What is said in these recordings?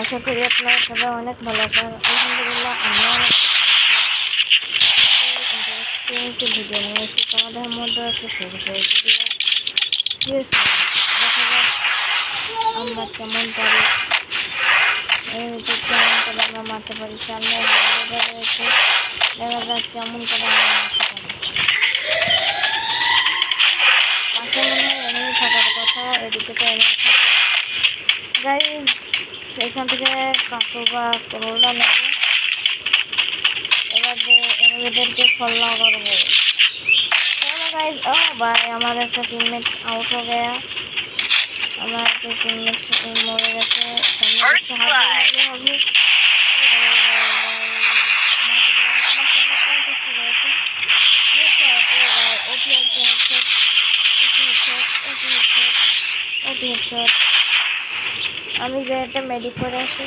আশা করি আপনারা সবাই অনেক ভালো আছেন। আলহামদুলিল্লাহ আমি অনেক ইন্টারেস্টিং ভিডিও নিয়ে এসেছি তোমাদের মধ্যে একটা ভিডিও দেখা যাক আমরা কেমন পারি কেমন করে আমরা মারতে পারি। সামনে রয়েছে, দেখা যাক কেমন করে আমরা মারতে পারি। পাশে মনে হয় এনিমি থাকার কথা, এদিকে তো এনিমি থাকে। গাইজ এখান থেকে কাঁচু বা করোলা নেব, এবার যে এনিমিদেরকে ফল্লা করবো। চলো গাইজ, ও ভাই আমার একটা টিমমেট আউট হয়ে গেয়া, আমার একটা টিমমেট মরে গেছে। আমি যে একটা মেডিক করে আসি।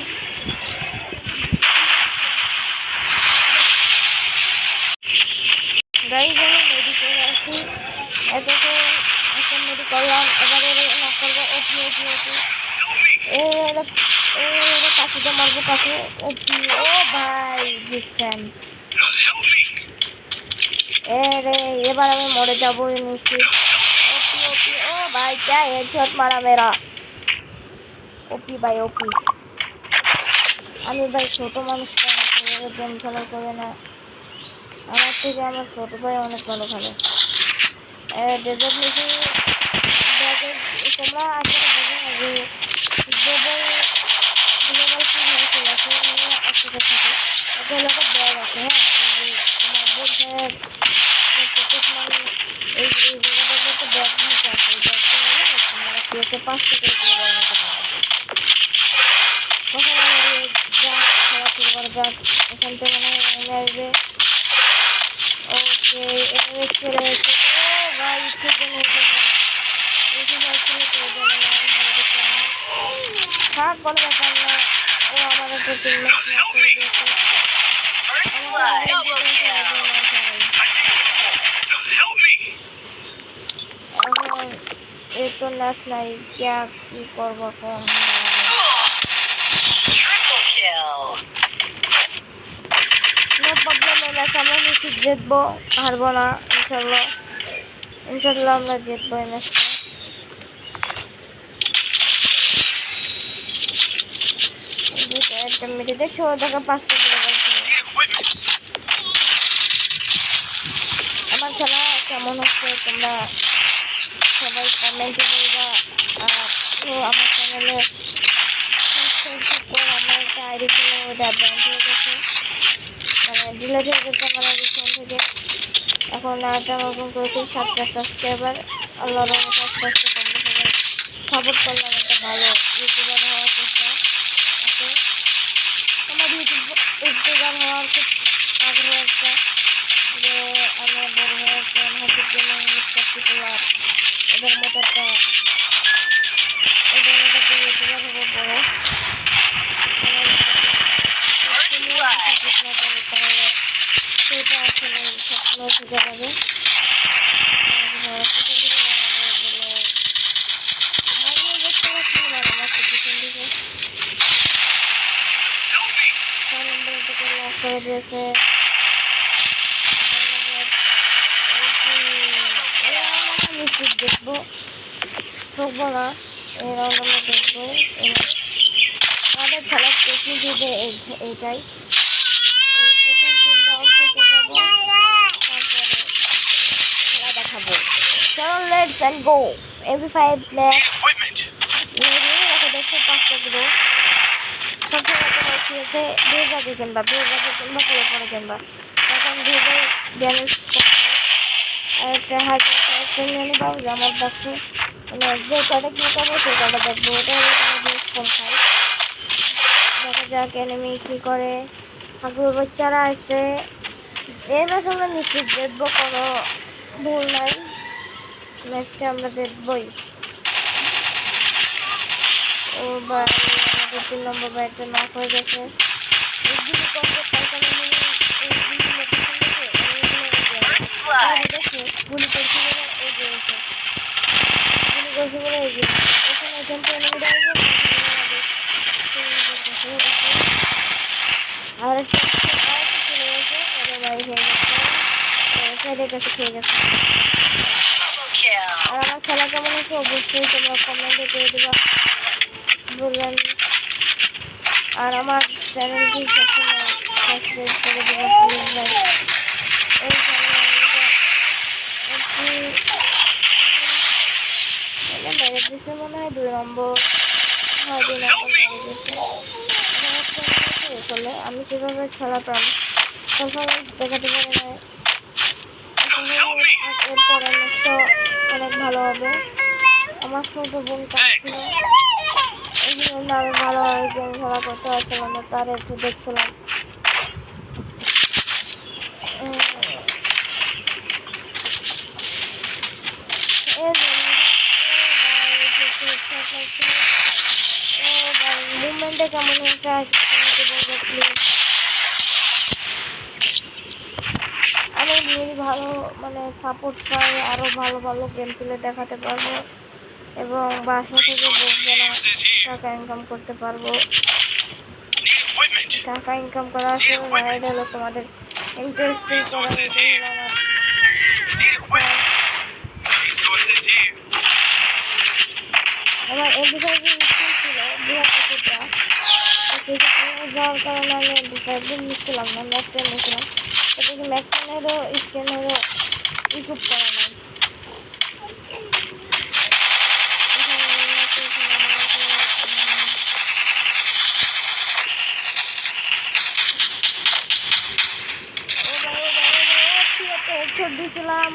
গাড়ি যেন মেডি করে আসি, এটাকে একটা মেডি করলাম। এবারে না করবো ওপি ওপি ওপি, এরা কাশিতে মারবো কাছে ওপি। ও ভাই দেখছেন, রে এবার আমি মরে যাবো নিশ্চিত। ওপি ওপি, ও ভাই क्या हेडशॉट मारा मेरा। ওপি ভাই ওপি। আমি ভাই ছোট মানুষ, গেম খেলা করে না, আমার থেকে আমার ছোট ভাই অনেক ভালো খেলে। ডেজার্ট মিশি তোমরা আসলে বুঝো না যে গ্লোবাল কীভাবে চলে আসে, একসাথে থাকে। এটা হলো একটা ব্যাগ আছে, হ্যাঁ তোমার বলছে ক্রিকেট মানে এই জায়গাটাতে একটা ব্যাগ নিতে আসে। এই ব্যাগটা নিলে তোমরা পেয়েছে 5 থেকে গ্লোবাল নিতে পারবে। তখন আমার যাক খেলা শুরু করা যাক। এখান থেকে মনে হয় নেমে আসবে। ওকে এভাবে ছেড়ে হয়েছে। ও ভাই একটু জন্য থাক কোনো ব্যাপার না। ও আমার একটা টিমমেট করে দিয়েছে। এখন এর তো লাশ নাই, কি করবো এখন? নো প্রবলেম, এই ম্যাচ আমরা নিশ্চিত জিতবো, হারবো না ইনশাল্লাহ। ইনশাল্লাহ আমরা জিতবো এই ম্যাচটা। একটা মেরে দেখছো, দেখা 5টা করে বলছিল। আমার খেলা কেমন হচ্ছে তোমরা সবাই কমেন্টে বলবা। তো আমার চ্যানেলে আমার একটা আইডি ছিল, ওটা ব্যান্ড হয়ে গেছে, মানে ডিলেট হয়ে গেছে আমার আইডি ফোন থেকে। এখন একটা নতুন করেছি, 7টা সাবস্ক্রাইবার। আল্লাহর রহমতে আস্তে আস্তে তোমরা সবাই সাপোর্ট করলাম, একটা ভালো ইউটিউবার হওয়ার চেষ্টা আছে আমার। ইউটিউবার হওয়ার খুব আগ্রহ একটা, যে আমরা বড় হয়ে একটা হাসির জন্য মিস্টার পপুলার এদের মতো একটা ইউটিউবার হবো বড়। সেটা আসলে স্বপ্ন থেকে যাবে। করে দিয়েছে নিশ্চিত দেখবো, ঠকবো না। এই রাউন্ড আমরা দেখবো। আমাদের খেলার টেকনিক হবে এইটাই, প্রথম 3 রাউন্ড থেকে যাবো, তারপরে খেলা দেখাবো। চলো let's and go. MP5 black দেখছো 5টা গুলো সবসময় হয়েছে বিভাগে কিনবা পুরো পরে কিনবা, তখন ভিভে ড্যামেজ আর একটা হাজার নিয়ে নিবা। আমার দেখছো মানে যে কটা কি করবো সেই কটা দেখবো, ওটা হলে তোমার জিনিস কম খাই। দেখা যাক এনিমি কি করে। ঠাকুর বাচ্চারা আছে, এই ম্যাচ আমরা নিশ্চিত জিতবো, কোনো ভুল নাই। ম্যাচটা আমরা জিতবই। ও ভাই আমাদের 3 নম্বর ব্যাটটা নক হয়ে গেছে। গুলি করছিল, বসে বলে এগিয়ে এখানে চ্যাম্পিয়ন আর একটা চলে গেছে ওরে বাড়ি খেয়ে গেছে সাইডের কাছে খেয়ে গেছে। আর আমার খেলা কেমন হচ্ছে অবশ্যই তোমরা কমেন্টে করে দেবা বলবেন। আর আমার চ্যানেলটি সবসময় সাবস্ক্রাইব করে দেবা প্লিজ ভাই। এই চ্যানেলে মেরে দিচ্ছে মনে হয় 2 নম্বর, হ্যাঁ 2 নম্বর মেরে দিচ্ছে। আমার চ্যানেলে করলে আমি সেভাবে খেলাতাম পারফরমেন্স দেখাতে পারি না। এর পরামর্শটা অনেক ভালো হবে। আমার ছোট বোন কাঁদছিল এই জন্য আমি ভালোভাবে গেম খেলা করতে পারছিলাম না, তার একটু দেখছিলাম। মুভমেন্টে কেমন হয়েছে প্লিজ। আমি যদি ভালো মানে সাপোর্ট পাই আরো ভালো ভালো গেম প্লে দেখাতে পারবো এবং বাসা থেকে বসবে না, টাকা ইনকাম করতে পারবো। টাকা ইনকাম করা আসলে না, এটা হলো তোমাদের ইন্টারেস্টিং করা। আমার এমপি5 স্কিন ছিল 2025টা, সেখানে যাওয়ার কারণে আমি এমপি5 নিচ্ছিলাম না, ম্যাকটেন নিয়েছিলাম। এটা কি ম্যাকটেনেরও স্কিনেরও ইকুইপ করা নাই। দিয়েছিলাম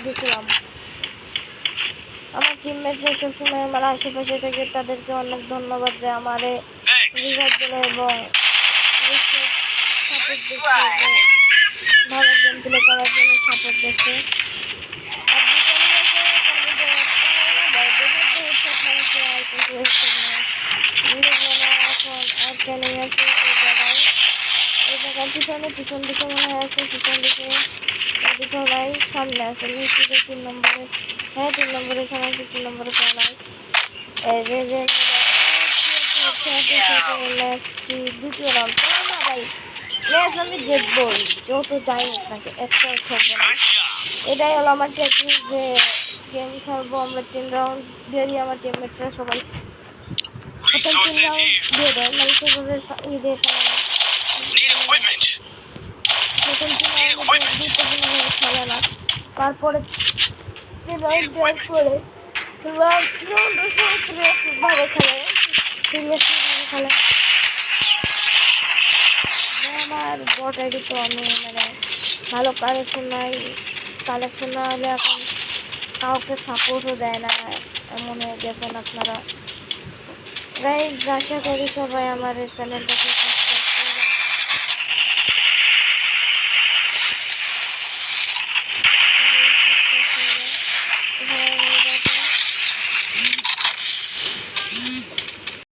দিয়েছিলাম আমার টিমমেটরা সবসময় আমার আশেপাশে থেকে, তাদেরকে অনেক ধন্যবাদ যে আমার রিভাইভ দিল এবং ভালো গেম প্লে করার জন্য সাপোর্ট দিচ্ছে। পিছন দিকে মনে হয় আছে, পিছন দিকে এদিকে নাই, সামনে আছে নিচে 3 নম্বরে, হ্যাঁ 3 নম্বরে এখানে আছে, 3 নম্বরে কেউ নাই। দ্বিতীয় রাউন্ড না ভাই, ম্যাচ আমি দেখবই যত যাই হোক নাকি, একটা থাকবো না। এটাই হলো আমার টেকনিক যে গেম খেলবো আমরা 3 রাউন্ড দিয়ে দিই। আমার টিমমেটরা সবাই 3 রাউন্ড দিয়ে দেয়, মানে সেভাবে দিয়ে খেলে না, খেলে না। তারপরে 3 রাউন্ড দেওয়ার পরে লাস্ট রাউন্ডে সিরিয়াসভাবে খেলে, সিরিয়াসভাবে খেলে। আমার বট আইডি তো আমি মানে ভালো কালেকশন নাই, কালেকশন না হলে এখন কাউকে সাপোর্টও দেয় না, এমন হয়ে গেছেন আপনারা। গাইজ আশা করি সবাই আমার এই চ্যানেলটাকে